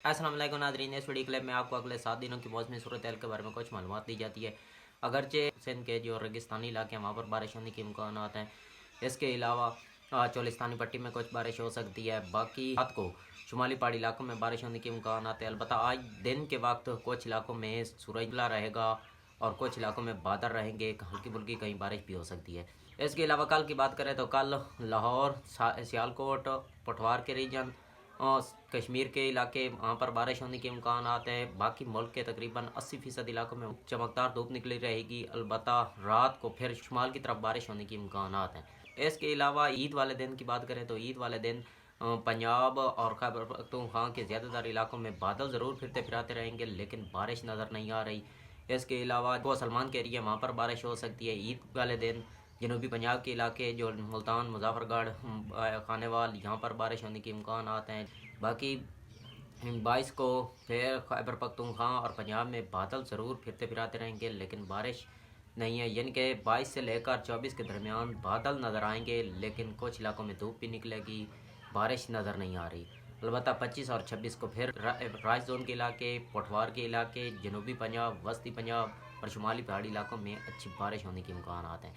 अस्सलाम वालेकुम नाज़रीन, इस वीडियो क्लिप में आपको अगले 7 दिनों की मौसमी सूरत हाल के बारे में कुछ मालूमात दी जाती है। अगरचे सिंध के जो रेगिस्तानी इलाके हैं वहाँ पर बारिश होने के इम्कानात हैं। इसके अलावा चोलिस्तानी पट्टी में कुछ बारिश हो सकती है। बाकी रात को शुमाली पहाड़ी इलाकों में बारिश होने के इम्कानात हैं। अलबत्ता आज दिन के वक्त कुछ इलाकों में सूरज खुला रहेगा और कुछ इलाकों में बादल रहेंगे, हल्की फुल्की कहीं बारिश भी हो सकती है। इसके अलावा कल की बात करें तो कल लाहौर, सियालकोट, पठवार के रीजन और कश्मीर के इलाके वहाँ पर बारिश होने के इम्कान आते हैं। बाकी मुल्क के तकरीबन 80% इलाकों में चमकदार धूप निकली रहेगी। अलबत्ता रात को फिर शुमाल की तरफ बारिश होने के इम्कान हैं। इसके अलावा ईद वाले दिन की बात करें तो ईद वाले दिन पंजाब और खैबर पख्तूनख्वा के ज़्यादातर इलाकों में बादल ज़रूर फिरते फिराते रहेंगे, लेकिन बारिश नज़र नहीं आ रही। इसके अलावा वो सलमान के एरिया वहाँ पर बारिश हो सकती है। ईद वाले दिन जनूबी पंजाब के इलाके जो मुल्तान, मुजफ्फरगढ़, खानेवाल, यहाँ पर बारिश होने के इम्कान आते हैं। बाकी 22 को फिर खैबर पख्तूनख्वा और पंजाब में बादल ज़रूर फिरते फिराते रहेंगे, लेकिन बारिश नहीं है। यानी कि 22 से लेकर 24 के दरमियान बादल नज़र आएंगे, लेकिन कुछ इलाकों में धूप भी निकलेगी, बारिश नज़र नहीं आ रही। अलबत्ता 25 और 26 को फिर राइस जोन के इलाके, पठवार के इलाके, जनूबी पंजाब, वस्ती पंजाब और शुमाली पहाड़ी इलाकों में अच्छी बारिश होने के इम्कान हैं।